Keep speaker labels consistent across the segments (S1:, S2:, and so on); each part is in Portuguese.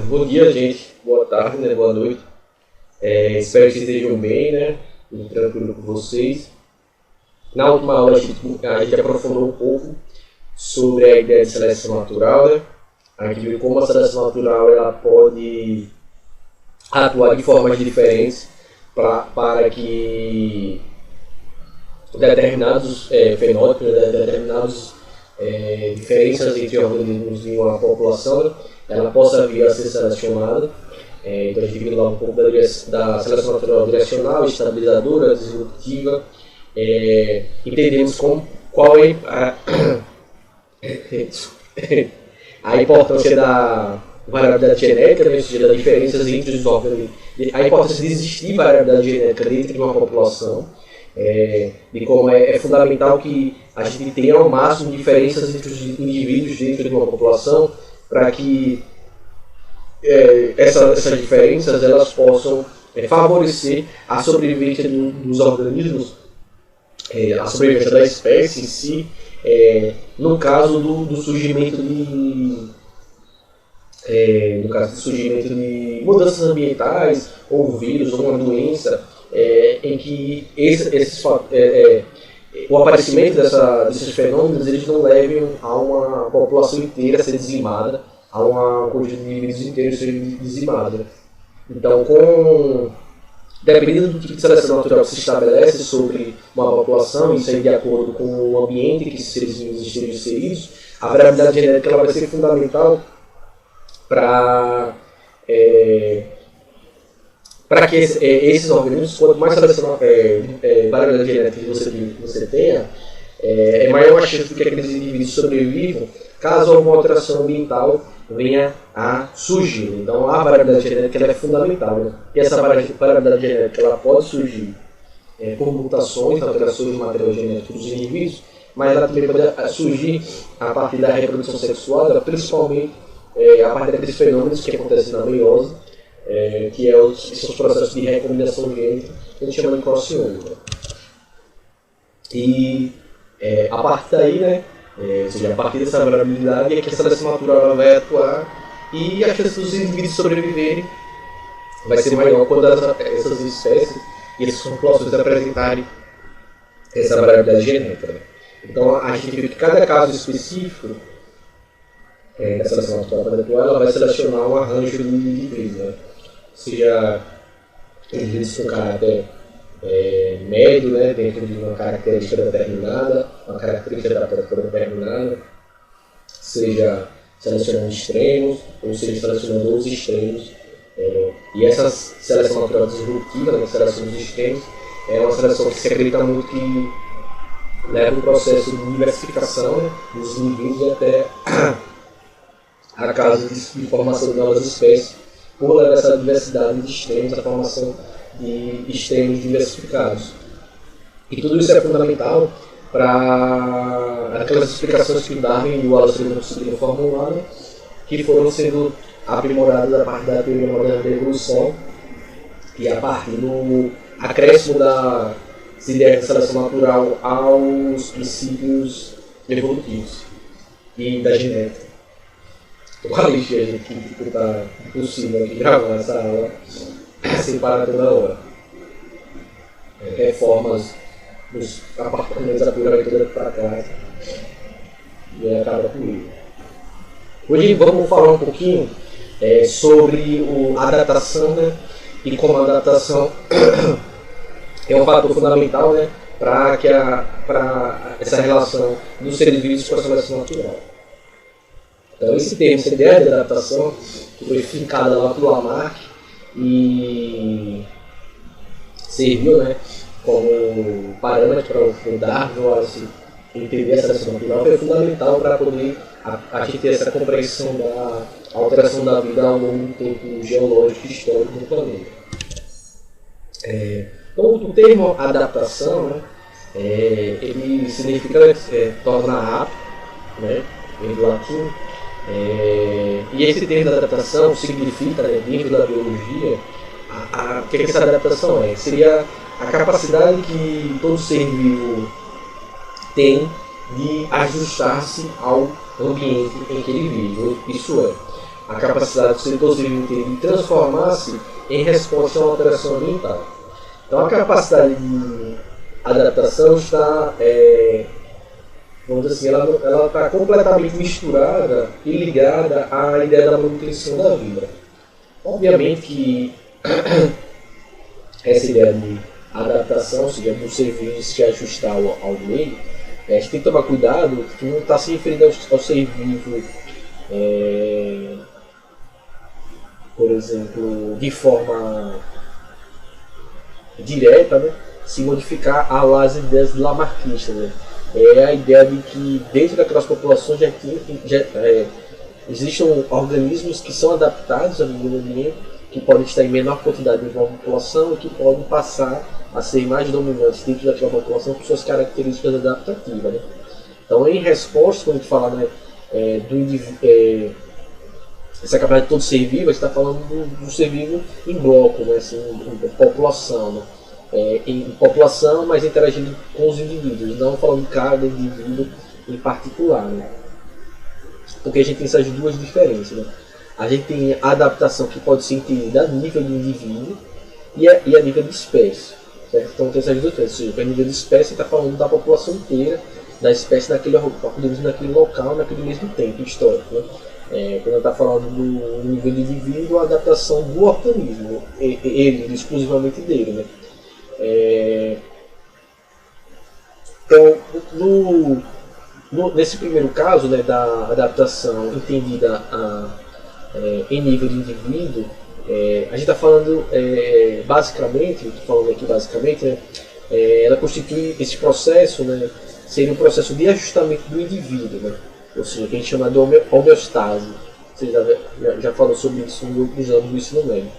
S1: Bom dia, gente. Boa tarde, né? Boa noite. Espero que estejam bem, né? Tudo tranquilo com vocês. Na última aula a gente aprofundou um pouco sobre a ideia de seleção natural, né? A gente viu como a seleção natural ela pode atuar de formas diferentes para que determinados fenótipos, determinadas diferenças entre organismos em uma população, né, ela possa vir a ser selecionada. Então a gente viu lá um pouco da seleção natural direcional, estabilizadora, disruptiva. Entendemos qual é a importância da variabilidade genética, né, ou seja, das diferenças entre os organismos, a importância de existir variabilidade genética dentro de uma população, de como é fundamental que a gente tenha ao máximo diferenças entre os indivíduos dentro de uma população, para que essas diferenças elas possam favorecer a sobrevivência dos organismos, a sobrevivência da espécie em si, no caso do surgimento de mudanças ambientais, ou vírus, ou uma doença, em que o aparecimento desses fenômenos eles não levem a uma população inteira a ser dizimada, a uma conjunto de indivíduos inteiros ser dizimada. Então, dependendo do tipo de seleção natural que se estabelece sobre uma população, isso aí de acordo com o ambiente em que esses seres vivos estejam inseridos, a variabilidade genética ela vai ser fundamental para que esses organismos, quanto mais seleção variabilidade genética que você tenha, é maior a chance de que aqueles indivíduos sobrevivam caso alguma alteração ambiental venha a surgir. Então a variabilidade genética ela é fundamental, né? E essa variabilidade genética ela pode surgir por mutações, alterações do material genético dos indivíduos, mas ela também pode surgir a partir da reprodução sexual, principalmente a partir daqueles fenômenos que acontecem na meiose, que são os processos de recombinação gênica, que a gente chama de crossover. E a partir daí, né, ou seja, a partir dessa variabilidade é que a seleção natural vai atuar e a chance dos indivíduos sobreviverem vai ser maior quando essas espécies e essas populações apresentarem essa variabilidade genética. Né? Então a gente viu que cada caso específico da seleção natural para atuar, ela vai selecionar um arranjo de indivíduos, né? Seja indivíduos com caráter médio, né, dentro de uma característica determinada, uma característica adaptativa determinada, seja selecionando extremos, ou seja selecionando os extremos. E essa seleção natural disruptiva, né, seleção dos extremos, é uma seleção que se acredita muito que leva um processo de diversificação, né, dos indivíduos até a caso de formação de novas espécies, por levar essa diversidade de extremos, a formação de extremos diversificados. E tudo isso é fundamental para aquelas explicações que o Darwin e o Wallace não conseguiram formular, né, que foram sendo aprimoradas a partir da teoria moderna da evolução e a partir do acréscimo da ideia de seleção natural aos princípios evolutivos e da genética. Tô com a lista, gente, que está impossível aqui gravar essa aula sem parar toda hora. Reformas nos apartamentos da prefeitura para casa e acaba comigo. Hoje vamos falar um pouquinho sobre a adaptação, né, e como a adaptação é um fator fundamental, né, para essa relação dos seres vivos com a seleção natural. Então esse termo, essa ideia de adaptação, que foi fincada lá pelo Lamarck e serviu, né, como parâmetro para o Darwin entender essa seleção natural, foi fundamental para poder a gente ter essa compreensão da alteração da vida ao longo do tempo geológico e histórico do planeta. Então o termo adaptação, né, ele significa tornar apto, né, vem do latim. E esse termo de adaptação significa, né, dentro da biologia, o que essa adaptação é? Seria a capacidade que todo ser vivo tem de ajustar-se ao ambiente em que ele vive. Isso é, a capacidade do setor civil ter de transformar-se em resposta a uma alteração ambiental. Então a capacidade de adaptação está, vamos dizer assim, ela está completamente misturada e ligada à ideia da manutenção da vida. Obviamente que essa ideia de adaptação, ou seja, do ser vivo se ajustar ao meio, a gente tem que tomar cuidado que não está se referindo ao ser vivo, por exemplo, de forma direta, né, se modificar às ideias lamarckistas. Né? É a ideia de que dentro daquelas populações existem organismos que são adaptados ao meio ambiente, que podem estar em menor quantidade dentro da população e que podem passar a ser mais dominantes dentro daquela população por suas características adaptativas. Né? Então, em resposta, quando a gente fala, né, do indivíduo, essa capacidade de todo ser vivo, a gente está falando do ser vivo em bloco, né, assim, em população. Né? Em população, mas interagindo com os indivíduos, não falando de cada indivíduo em particular. Né? Porque a gente tem essas duas diferenças. Né? A gente tem a adaptação que pode ser entendida a nível de indivíduo e a nível de espécie. Certo? Então tem essas duas diferenças. Ou seja, a nível de espécie está falando da população inteira, da espécie naquele local, naquele mesmo tempo histórico. Né? Quando está falando do nível de indivíduo, a adaptação do organismo, ele exclusivamente dele. Né? Então, nesse primeiro caso, né, da adaptação entendida em nível de indivíduo, a gente está falando basicamente, né, ela constitui esse processo, né, seria um processo de ajustamento do indivíduo, né, ou seja, que a gente chama de homeostase. Você já falou sobre isso em outros anos do ensino médio,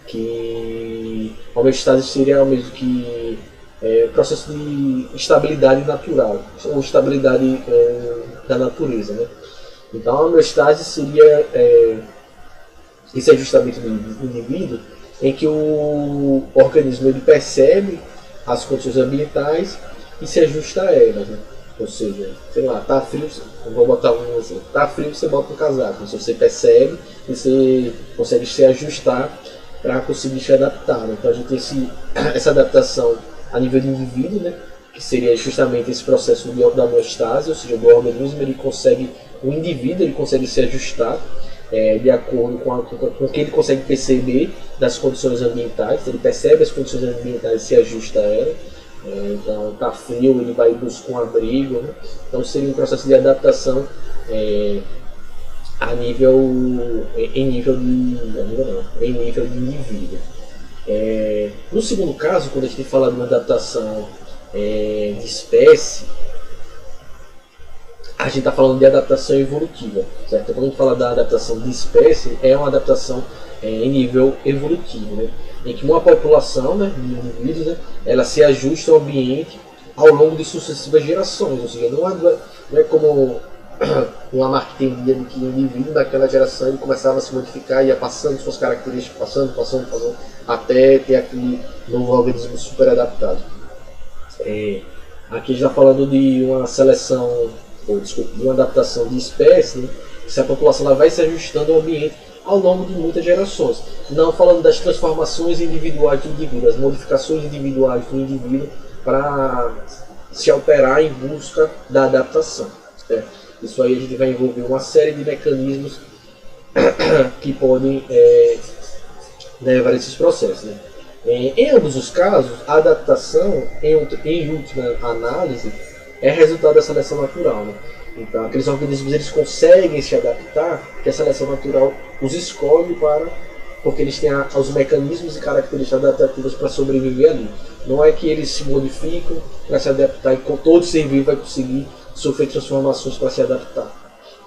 S1: que homeostase seria o mesmo que processo de estabilidade natural, ou estabilidade da natureza. Né? Então a homeostase seria esse ajustamento do indivíduo em que o organismo ele percebe as condições ambientais e se ajusta a elas. Né? Ou seja, sei lá, tá frio, eu vou botar um assim, tá frio, você bota um casaco. Se você percebe, você consegue se ajustar para conseguir se adaptar. Né? Então a gente tem essa adaptação a nível de indivíduo, né? Que seria justamente esse processo da homeostase, ou seja, do organismo, o indivíduo ele consegue se ajustar de acordo com o que ele consegue perceber das condições ambientais. Ele percebe as condições ambientais e se ajusta a elas. Então está frio, ele vai buscar um abrigo. Né? Então seria um processo de adaptação em nível de indivíduo. No segundo caso, quando a gente fala de uma adaptação de espécie, a gente está falando de adaptação evolutiva, certo? Quando a gente fala da adaptação de espécie, é uma adaptação em nível evolutivo, né? Em que uma população, né, de indivíduos, né, ela se ajusta ao ambiente ao longo de sucessivas gerações, ou seja, não é como o Lamarck entendia de que o indivíduo daquela geração ele começava a se modificar, ia passando suas características, passando, até ter aquele novo organismo super adaptado. Aqui a gente está falando de uma seleção, de uma adaptação de espécie, né? Se a população ela vai se ajustando ao ambiente ao longo de muitas gerações. Não falando das transformações individuais do indivíduo, das modificações individuais do indivíduo para se alterar em busca da adaptação. Certo? Isso aí a gente vai envolver uma série de mecanismos que podem levar a esses processos. Né? Em ambos os casos, a adaptação, em última análise, é resultado da seleção natural. Né? Então, aqueles organismos eles conseguem se adaptar, que a seleção natural os escolhe porque eles têm os mecanismos e características adaptativas para sobreviver ali. Não é que eles se modificam para se adaptar e todo ser vivo vai conseguir sofrer transformações para se adaptar.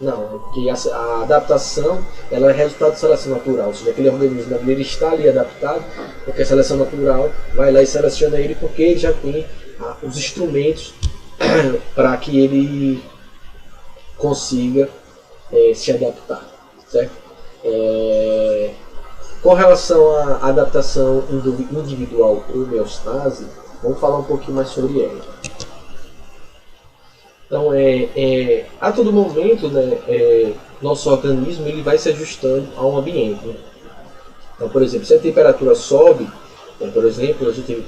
S1: Não, porque a adaptação ela é resultado da seleção natural. Ou seja, aquele organismo ele está ali adaptado, porque a seleção natural vai lá e seleciona ele porque ele já tem os instrumentos para que ele consiga se adaptar. Certo? Com relação à adaptação individual ou homeostase, vamos falar um pouquinho mais sobre ela. Então, a todo momento, né, nosso organismo ele vai se ajustando ao ambiente. Né? Então, por exemplo, se a temperatura sobe, né, por exemplo, a gente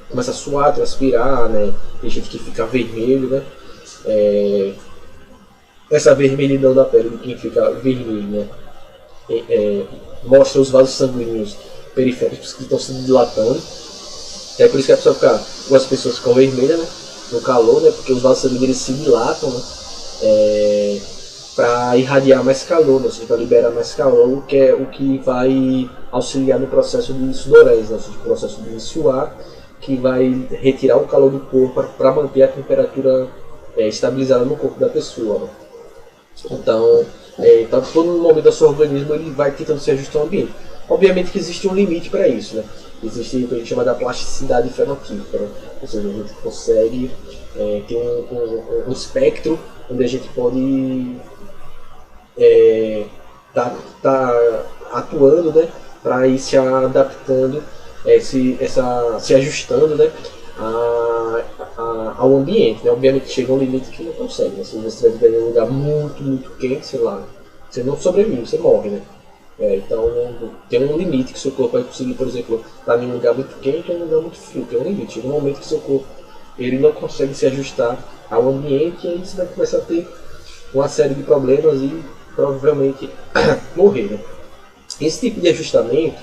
S1: começa a suar, transpirar, né? Tem gente que fica vermelho, né? Essa vermelhidão da pele de quem fica vermelho, né? Mostra os vasos sanguíneos periféricos que estão se dilatando. É por isso que a pessoa fica, algumas pessoas ficam vermelhas, né? No calor, né? Porque os vasos sanguíneos se dilatam, né? Para irradiar mais calor, né? Ou seja, para liberar mais calor, que é o que vai auxiliar no processo de sudorese, né? Ou seja, o processo de suar, que vai retirar o calor do corpo para manter a temperatura estabilizada no corpo da pessoa. Né? Então, todo momento do seu organismo ele vai tentando se ajustar ao ambiente. Obviamente que existe um limite para isso, né? Existe o que a gente chama da plasticidade fenotípica, né? Ou seja, a gente consegue ter um espectro onde a gente pode tá atuando, né? Para ir se adaptando, se ajustando, né? Ao ambiente, né? Obviamente chega um limite que não consegue, né? Se você estiver em um lugar muito, muito quente, sei lá, você não sobrevive, você morre, né? Então tem um limite que seu corpo vai conseguir, por exemplo, estar em um lugar muito quente ou em um lugar muito frio, tem um limite. Chega um momento que seu corpo ele não consegue se ajustar ao ambiente e aí você vai começar a ter uma série de problemas e provavelmente morrer, né? Esse tipo de ajustamento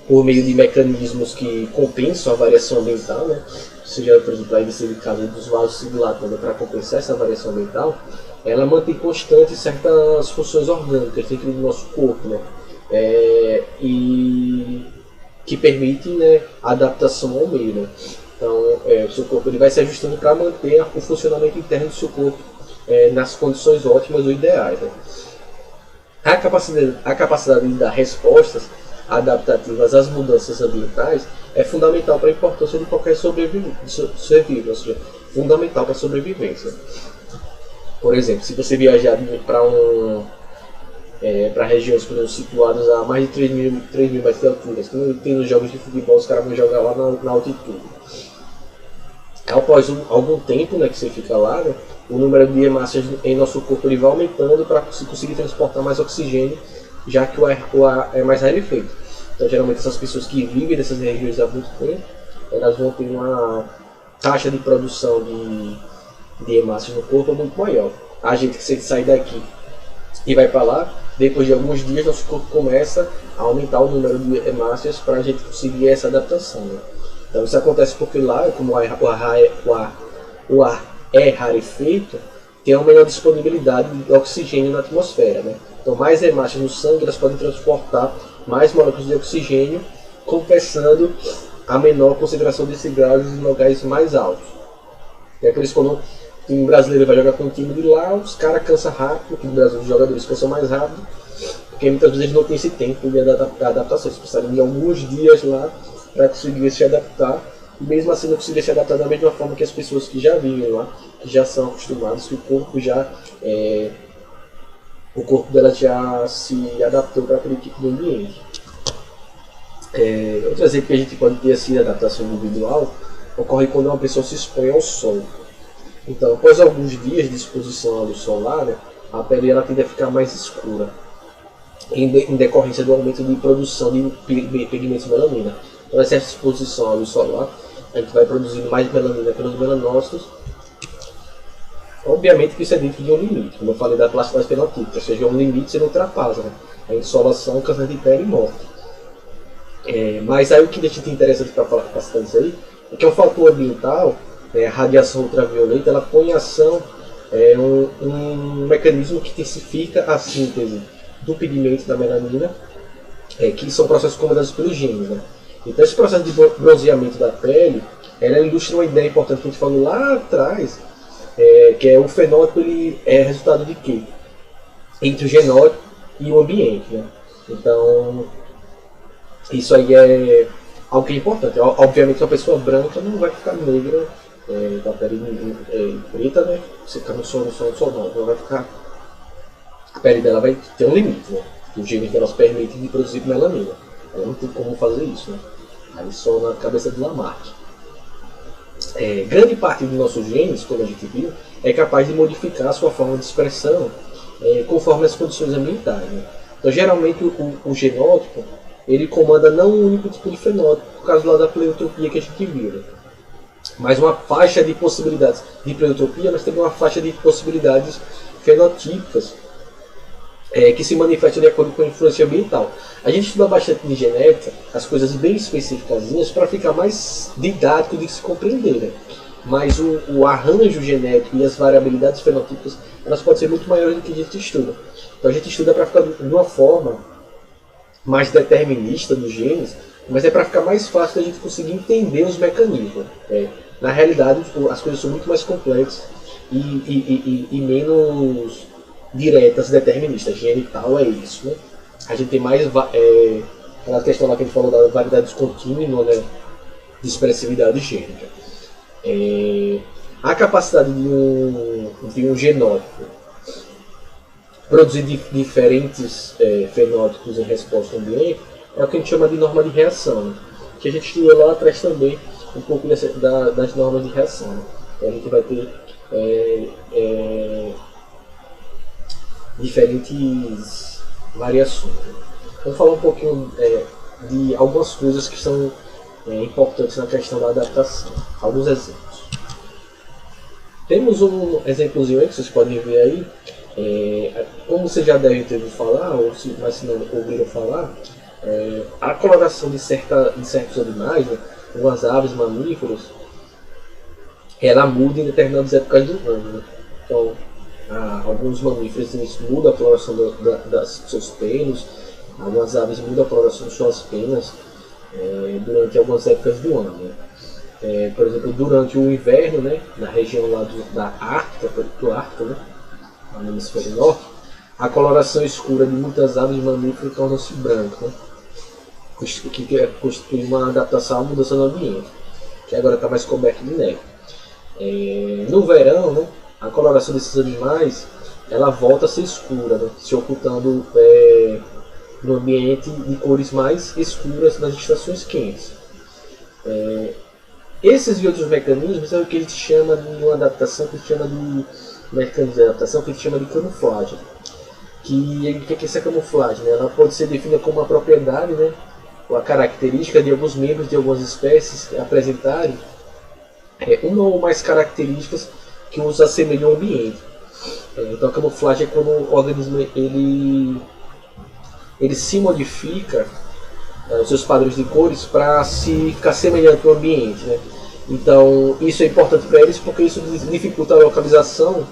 S1: por meio de mecanismos que compensam a variação ambiental, né? Seja, por exemplo, aí nesse caso dos vasos se dilatando para compensar essa variação ambiental, ela mantém constantes certas funções orgânicas dentro do nosso corpo, né? E que permitem, né, a adaptação ao meio, né? Então, o seu corpo ele vai se ajustando para manter o funcionamento interno do seu corpo nas condições ótimas ou ideais, né? A capacidade de dar respostas adaptativas às mudanças ambientais é fundamental para a importância de qualquer ser vivo, ou seja, fundamental para a sobrevivência. Por exemplo, se você viajar para regiões por exemplo, situadas a mais de 3 mil metros de altura, como tem nos jogos de futebol, os caras vão jogar lá na altitude. Após algum tempo, né, que você fica lá, né, o número de hemácias em nosso corpo ele vai aumentando para conseguir transportar mais oxigênio, já que o ar é mais rarefeito. Então, geralmente, essas pessoas que vivem nessas regiões há muito tempo, elas vão ter uma taxa de produção de hemácias no corpo muito maior. A gente que sai daqui e vai para lá, depois de alguns dias, nosso corpo começa a aumentar o número de hemácias para a gente conseguir essa adaptação. Né? Então, isso acontece porque lá, como o ar é rarefeito, tem uma menor disponibilidade de oxigênio na atmosfera. Né? Então, mais hemácias no sangue elas podem transportar mais moléculas de oxigênio, compensando a menor concentração desse gás em lugares mais altos. É por isso que quando um brasileiro vai jogar com um time de lá, os caras cansam rápido, porque no Brasil os jogadores cansam mais rápido, porque muitas vezes eles não têm esse tempo de adaptação, eles precisam de alguns dias lá para conseguir se adaptar, e mesmo assim não conseguir se adaptar da mesma forma que as pessoas que já vivem lá, que já são acostumadas, que o corpo dela já se adaptou para aquele tipo de ambiente. Outro exemplo que a gente pode ter assim, de adaptação individual ocorre quando uma pessoa se expõe ao sol. Então, após alguns dias de exposição à luz solar, né, a pele ela tende a ficar mais escura, em decorrência do aumento de produção de pigmentos melanina. Então, essa exposição à luz solar, a gente vai produzindo mais melanina pelos melanócitos. Obviamente que isso é dentro de um limite, como eu falei da plasticidade fenotípica, ou seja, um limite você não ultrapassa, né? A insolação, câncer de pele e morte. Mas aí o que a gente interessante para falar isso aí é que é um fator ambiental, a radiação ultravioleta, ela põe em ação um mecanismo que intensifica a síntese do pigmento da melanina, que são processos comandados pelos genes. Né? Então esse processo de bronzeamento da pele, ela ilustra uma ideia importante que a gente falou lá atrás, que é o fenótipo ele é resultado de quê? Entre o genótipo e o ambiente. Né? Então, isso aí é algo que é importante. Obviamente, uma pessoa branca não vai ficar negra, da pele preta, né? Você ficar no sol, não. Ela vai ficar. A pele dela vai ter um limite, né? O gene que elas permitem de produzir melanina. Ela não tem como fazer isso, né? Aí só na cabeça de Lamarck. grande parte dos nossos genes, como a gente viu, é capaz de modificar a sua forma de expressão conforme as condições ambientais. Né? Então, geralmente, o genótipo ele comanda não um único tipo de fenótipo, por causa lá da pleiotropia que a gente viu, né? Mas uma faixa de possibilidades de pleiotropia, mas também uma faixa de possibilidades fenotípicas que se manifestam de acordo com a influência ambiental. A gente estuda bastante em genética, as coisas bem específicas, para ficar mais didático de se compreender. Né? Mas o arranjo genético e as variabilidades fenotípicas, elas podem ser muito maiores do que a gente estuda. Então a gente estuda para ficar de uma forma mais determinista dos genes, mas é para ficar mais fácil da gente conseguir entender os mecanismos. Na realidade, as coisas são muito mais complexas e menos diretas, deterministas. Gene tal é isso. Né? A gente tem mais aquela questão lá que a gente falou da variedade contínua, né? De expressividade gênica. A capacidade de um genótipo produzir diferentes fenótipos em resposta ao ambiente é o que a gente chama de norma de reação, né? Que a gente estudou lá atrás também um pouco das normas de reação. Né? Então a gente vai ter diferentes variações. Né? Vamos falar um pouquinho de algumas coisas que são importantes na questão da adaptação. Alguns exemplos. Temos um exemplozinho aí que vocês podem ver aí. Como vocês já devem ter ouvido falar, mas se não ouviram falar, a coloração de certos animais, né, algumas aves, mamíferos, ela muda em determinadas épocas do ano. Né? Então, alguns mamíferos mudam a coloração dos seus pelos, algumas aves mudam a coloração de suas penas durante algumas épocas do ano. Né? Por exemplo, durante o inverno, né, na região lá da Ártica, do Ártico, né, no hemisfério norte, a coloração escura de muitas aves e mamíferos torna-se branca, né? O que constitui uma adaptação à mudança no ambiente, que agora está mais coberto de neve. No verão, né, a coloração desses animais ela volta a ser escura, né, se ocultando no ambiente de cores mais escuras nas estações quentes. Esses e outros mecanismos é o que a gente chama de uma adaptação, que a gente chama de mecanismo de adaptação, que a gente chama de camuflagem. O que é essa camuflagem? Né? Ela pode ser definida como uma propriedade, né, ou a característica de alguns membros de algumas espécies apresentarem uma ou mais características que os assemelham ao ambiente. Então a camuflagem é quando o organismo ele se modifica os seus padrões de cores para se ficar semelhante ao ambiente. Né? Então isso é importante para eles porque isso dificulta a localização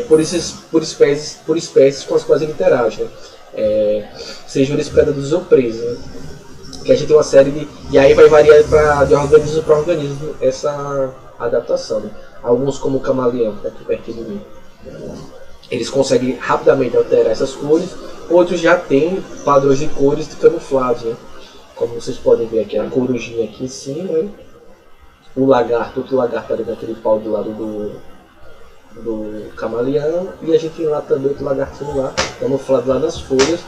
S1: por espécies com as quais ele interage. Né? Sejam eles predadores ou presas. Né? Que a gente tem uma série de... E aí vai variar de organismo para organismo essa adaptação. Né? Alguns, como o camaleão, que está aqui perto de mim, eles conseguem rapidamente alterar essas cores. Outros já têm padrões de cores de camuflagem. Né? Como vocês podem ver aqui, a corujinha aqui em cima. Né? O lagarto, outro lagarto ali naquele pau do lado do camaleão. E a gente tem lá também outro lagartinho lá, camuflado lá nas folhas.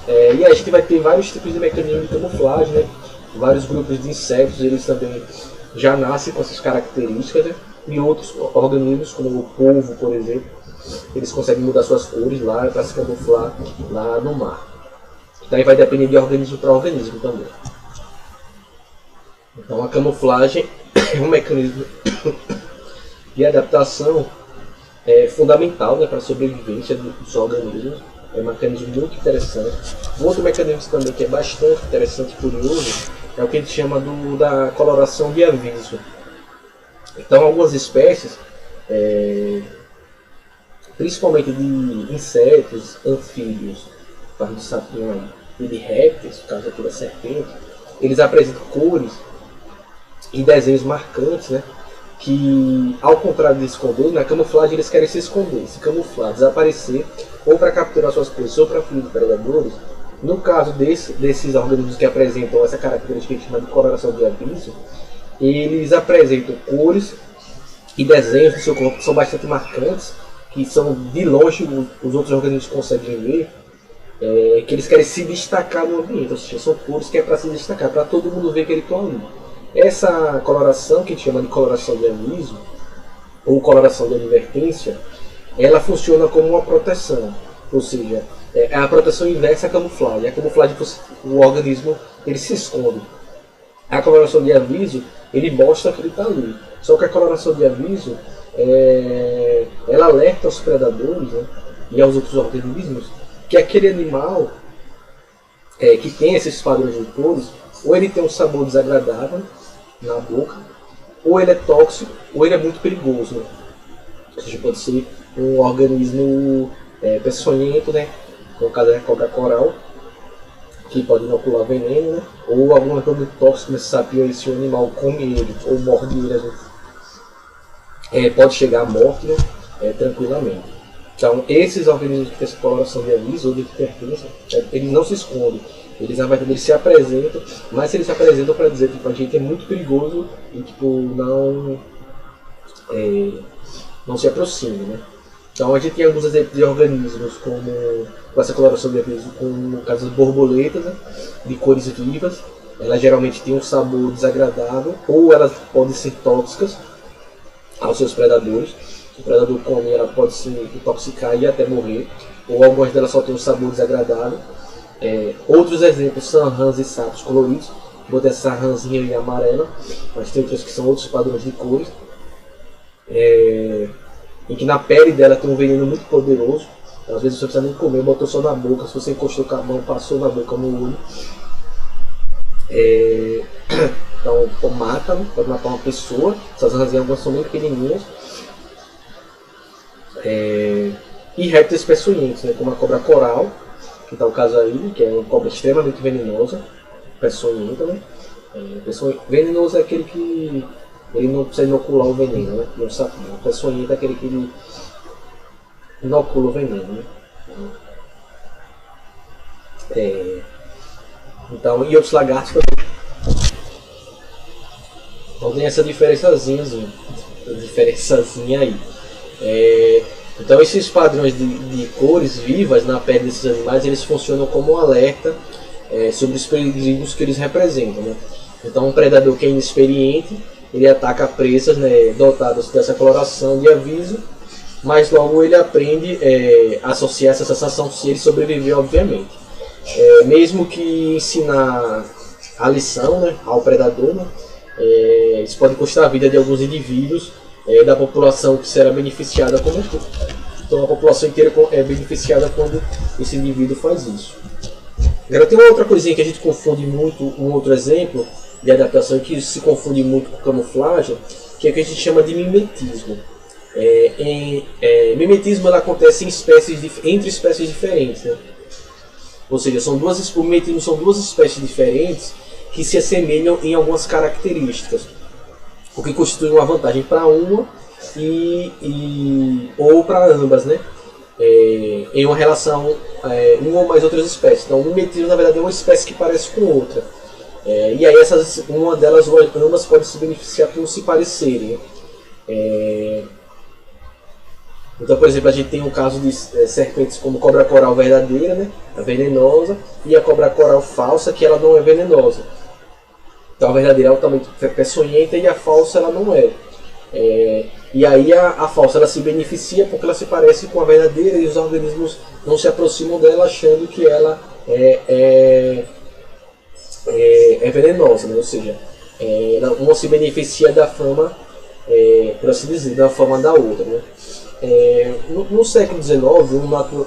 S1: E a gente vai ter vários tipos de mecanismos de camuflagem, né? Vários grupos de insetos, eles também já nascem com essas características, né? E outros organismos, como o polvo, por exemplo, eles conseguem mudar suas cores lá para se camuflar lá no mar. Daí vai depender de organismo para organismo também. Então a camuflagem é um mecanismo de adaptação fundamental, né, para a sobrevivência dos organismos. É um mecanismo muito interessante. Um outro mecanismo também que é bastante interessante e curioso é o que a gente chama da coloração de aviso. Então algumas espécies, principalmente de insetos, anfíbios, caso do sapinho e de répteis, caso aqui da serpente, eles apresentam cores e desenhos marcantes, né? Que, ao contrário de esconder, na camuflagem eles querem se esconder, se camuflar, desaparecer, ou para capturar suas coisas, ou para fugir de predadores. No caso desses organismos que apresentam essa característica que a gente chama de coloração de aviso, eles apresentam cores e desenhos do seu corpo que são bastante marcantes, que são de longe os outros organismos conseguem ver, que eles querem se destacar no ambiente, ou seja, são cores que é para se destacar, para todo mundo ver que eles estão ali. Essa coloração, que a gente chama de coloração de aviso, ou coloração de advertência, ela funciona como uma proteção, ou seja, a proteção inversa é a camuflagem. A camuflagem, o organismo ele se esconde. A coloração de aviso, ele mostra que ele está ali. Só que a coloração de aviso, ela alerta aos predadores, né, e aos outros organismos que aquele animal que tem esses padrões de cores, ou ele tem um sabor desagradável na boca, ou ele é tóxico, ou ele é muito perigoso. Né? Ou seja, pode ser um organismo peçonhento, né? No caso é a cobra coral, que pode inocular veneno, né? Ou alguma coisa tóxica nesse sapinho, se o animal come ele ou morde ele, pode chegar à morte, né? Tranquilamente. Então, esses organismos que têm essa coloração de aviso ou de advertência, eles não se escondem. Eles, na verdade, eles se apresentam, mas eles se apresentam para dizer que tipo, a gente é muito perigoso e tipo, não se aproxime, né? Então a gente tem alguns exemplos de organismos com essa coloração de aviso, como no caso das borboletas, né, de cores vivas. Elas geralmente têm um sabor desagradável, ou elas podem ser tóxicas aos seus predadores. O predador come, ela pode se intoxicar e até morrer, ou algumas delas só têm um sabor desagradável. Outros exemplos são rãs e sapos coloridos. Vou ter essa rãzinha aí amarela, mas tem outras que são outros padrões de cores. E que na pele dela tem um veneno muito poderoso. Às vezes você não precisa nem comer, botou só na boca. Se você encostou com a mão, passou na boca, no olho. Então mata, né? Pode matar uma pessoa. Essas rãzinhas algumas são bem pequenininhas. E répteis peçonhentos, né? Como a cobra coral, que está o caso aí, que é uma cobra extremamente venenosa, peçonhenta, né? Venenoso é aquele que ele não precisa inocular o veneno, né? Não sabe, o peçonhento é aquele que ele inocula o veneno, né? Então, e outros lagartos também. Então tem essa diferençazinha aí. Então esses padrões de cores vivas na pele desses animais, eles funcionam como um alerta sobre os perigos que eles representam, né? Então um predador que é inexperiente, ele ataca presas, né, dotadas dessa coloração de aviso, mas logo ele aprende a associar essa sensação se ele sobreviver, obviamente. Mesmo que ensinar a lição, né, ao predador, né, isso pode custar a vida de alguns indivíduos da população que será beneficiada como um todo. Então a população inteira é beneficiada quando esse indivíduo faz isso. Agora tem uma outra coisinha que a gente confunde muito, um outro exemplo de adaptação que se confunde muito com camuflagem, que é o que a gente chama de mimetismo. Mimetismo ela acontece entre espécies diferentes, né? Ou seja, o mimetismo são duas espécies diferentes que se assemelham em algumas características, o que constitui uma vantagem para uma ou para ambas, né? Em uma relação uma ou mais outras espécies. Então o mimetismo na verdade é uma espécie que parece com outra. E aí uma delas ou ambas podem se beneficiar por se parecerem. Então, por exemplo, a gente tem um caso de serpentes como cobra coral verdadeira, né, a venenosa, e a cobra coral falsa, que ela não é venenosa. Então a verdadeira é altamente peçonhenta e a falsa ela não é. E aí a falsa ela se beneficia porque ela se parece com a verdadeira e os organismos não se aproximam dela achando que ela é venenosa, né? Ou seja, uma se beneficia da fama, por assim dizer, da fama da outra, né? No século XIX,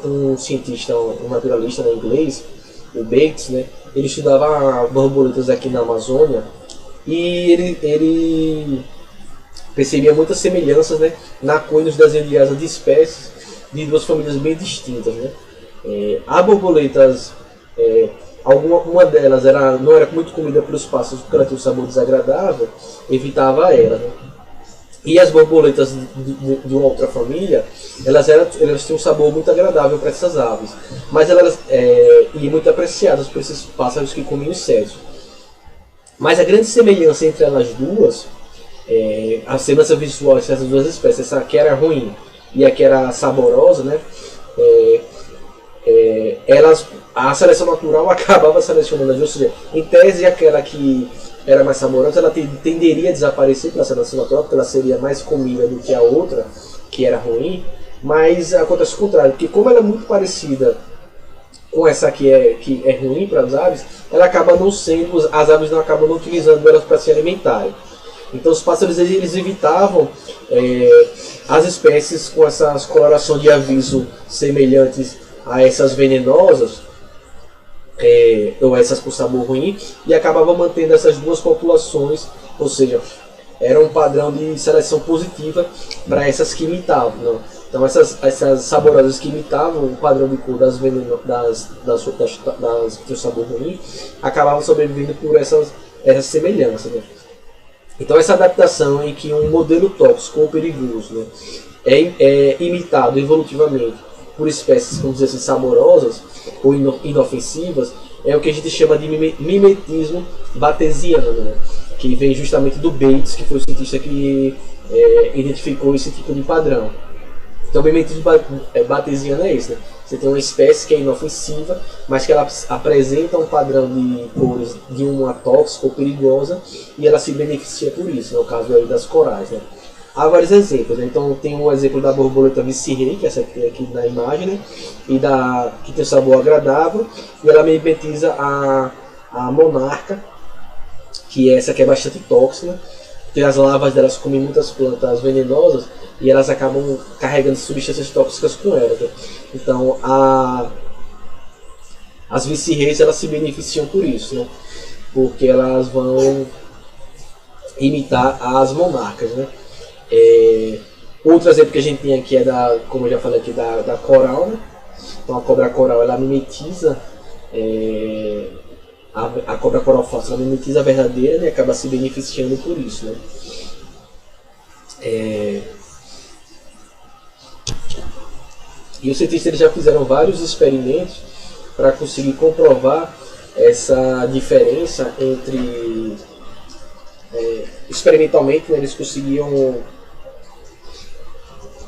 S1: um cientista, um naturalista, né, inglês, o Bates, né, ele estudava borboletas aqui na Amazônia e ele percebia muitas semelhanças, né, na cor e nos desenhos de asa de espécies de duas famílias bem distintas, né. Há borboletas, uma delas não era muito comida pelos pássaros porque ela tinha um sabor desagradável, evitava ela, né. E as borboletas de uma outra família, elas tinham um sabor muito agradável para essas aves, mas e muito apreciadas por esses pássaros que comiam insetos. Mas a grande semelhança entre elas duas, a semelhança visual entre essas duas espécies, essa que era ruim e a que era saborosa, né? A seleção natural acabava selecionando, ou seja, em tese aquela que era mais saborosa, ela tenderia a desaparecer pela seleção natural, porque ela seria mais comida do que a outra, que era ruim. Mas acontece o contrário, porque como ela é muito parecida com essa que é ruim para as aves, ela acaba não sendo, as aves não acabam não utilizando elas para se alimentarem. Então os pássaros eles evitavam as espécies com essas colorações de aviso semelhantes a essas venenosas, ou essas com sabor ruim, e acabavam mantendo essas duas populações, ou seja, era um padrão de seleção positiva para essas que imitavam. Não? Então essas saborosas que imitavam o padrão de cor das que tinham sabor ruim, acabavam sobrevivendo por essas semelhanças. Né? Então essa adaptação em que um modelo tóxico ou perigoso, né, é imitado evolutivamente por espécies, vamos dizer assim, saborosas ou inofensivas, é o que a gente chama de mimetismo batesiano, né, que vem justamente do Bates, que foi o cientista que identificou esse tipo de padrão. Então o mimetismo batesiano é esse, né? Você tem uma espécie que é inofensiva, mas que ela apresenta um padrão de cores de uma tóxica ou perigosa, e ela se beneficia por isso, no caso aí das corais. Né? Há vários exemplos, né? Então tem o exemplo da borboleta vice-rei, que é essa que tem aqui na imagem, né? Que tem um sabor agradável, e ela mimetiza a monarca, que é essa que é bastante tóxica, porque as larvas delas comem muitas plantas venenosas e elas acabam carregando substâncias tóxicas com elas. Né? Então as vice-reis elas se beneficiam por isso, né? Porque elas vão imitar as monarcas. Né? Outro exemplo que a gente tem aqui é como eu já falei aqui, da coral. Né? Então a cobra coral ela mimetiza a cobra coral falsa, ela mimetiza a verdadeira, né, e acaba se beneficiando por isso. Né? E os cientistas eles já fizeram vários experimentos para conseguir comprovar essa diferença entre... experimentalmente, né, eles conseguiam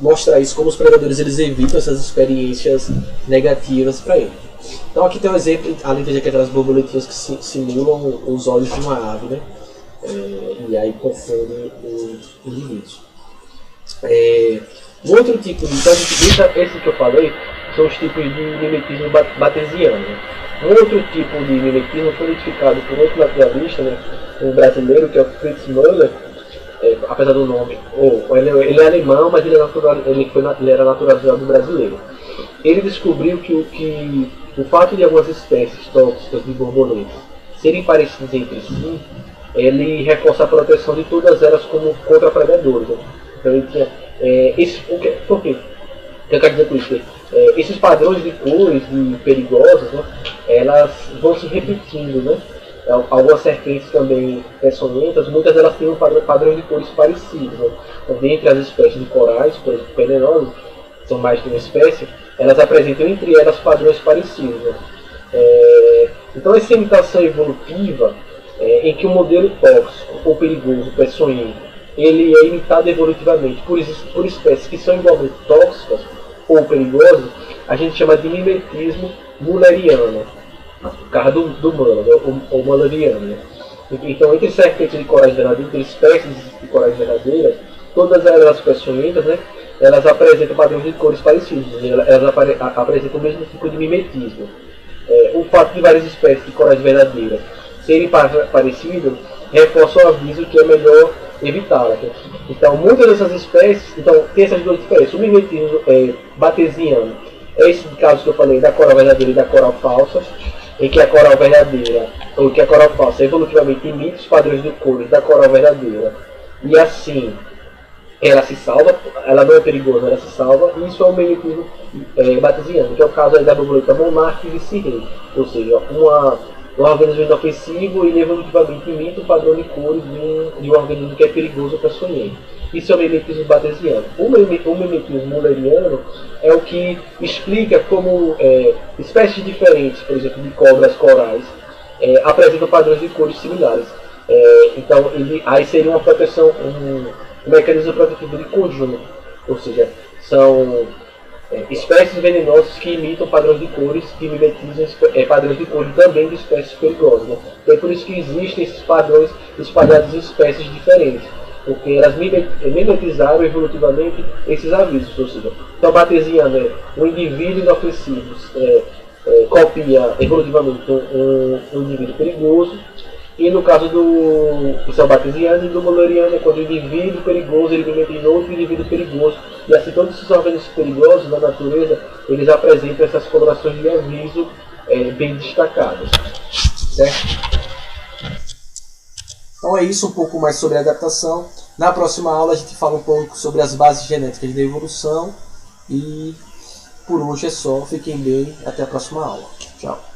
S1: mostrar isso, como os predadores eles evitam essas experiências negativas para eles. Então aqui tem um exemplo, além de aquelas borboletinhas que simulam os olhos de uma ave, né? E aí confundem os indivíduos. Um outro tipo de... Então, esse que eu falei são os tipos de mimetismo batesiano. Né? Um outro tipo de mimetismo foi identificado por outro naturalista, né? Um brasileiro, que é o Fritz Müller, apesar do nome, ele é alemão, mas ele era naturalizado brasileiro. Ele descobriu que o fato de algumas espécies tóxicas de borboletas serem parecidas entre si, ele reforça a proteção de todas elas como contra predadores. Né? Então ele tinha por quê? O que eu quero dizer com isso? Esses padrões de cores perigosas, né, elas vão se repetindo. Né? Algumas serpentes também peçonhentas, muitas delas têm um padrão de cores parecidos. Né? Então, dentre as espécies de corais, por exemplo, venenosas, são mais de uma espécie, elas apresentam entre elas padrões parecidos. Né? Então essa imitação evolutiva, em que um modelo tóxico ou perigoso, peçonhento, ele é imitado evolutivamente por espécies que são igualmente tóxicas ou perigosas, a gente chama de mimetismo mulleriano, por causa do Muller, ou mulleriano. Né? Então entre serpentes de corais verdadeiras, entre espécies de corais verdadeiras, todas elas peçonhentas, né, elas apresentam padrões de cores parecidos, elas apresentam o mesmo tipo de mimetismo. O fato de várias espécies de corais verdadeiras serem parecidas reforça o aviso que é melhor evitá-las. Né? Então, muitas dessas espécies, tem essas duas diferenças. O mimetismo batesiano é esse caso que eu falei da coral verdadeira e da coral falsa, em que a coral verdadeira, ou que a coral falsa evolutivamente imita os padrões de cores da coral verdadeira, e assim ela se salva, ela não é perigosa, ela se salva, e isso é o mimetismo batesiano, que é o caso aí da borboleta monarca e vice-rei, ou seja, um organismo inofensivo e evolutivamente imita o padrão de cores de um organismo que é perigoso ou peçonhento. Isso é o mimetismo batesiano. O mimetismo mulleriano é o que explica como espécies diferentes, por exemplo, de cobras corais, apresentam padrões de cores similares. Então, aí seria uma proteção, um mecanismo protetivo de conjunto, ou seja, são
S2: espécies venenosas que imitam padrões de cores, que mimetizam padrões de cores também de espécies perigosas. Né? Então é por isso que existem esses padrões espalhados em espécies diferentes, porque elas mimetizaram evolutivamente esses avisos. Ou seja, então a batesiana é um indivíduo inofensivo, copia evolutivamente um indivíduo perigoso, e no caso do batesiano e do Mülleriano é quando o indivíduo perigoso ele mimetiza em outro indivíduo perigoso, e assim todos esses organismos perigosos na natureza eles apresentam essas colorações de aviso bem destacadas, certo?
S3: Então é isso, um pouco mais sobre a adaptação. Na próxima aula a gente fala um pouco sobre as bases genéticas da evolução. E por hoje é só. Fiquem bem. Até a próxima aula. Tchau.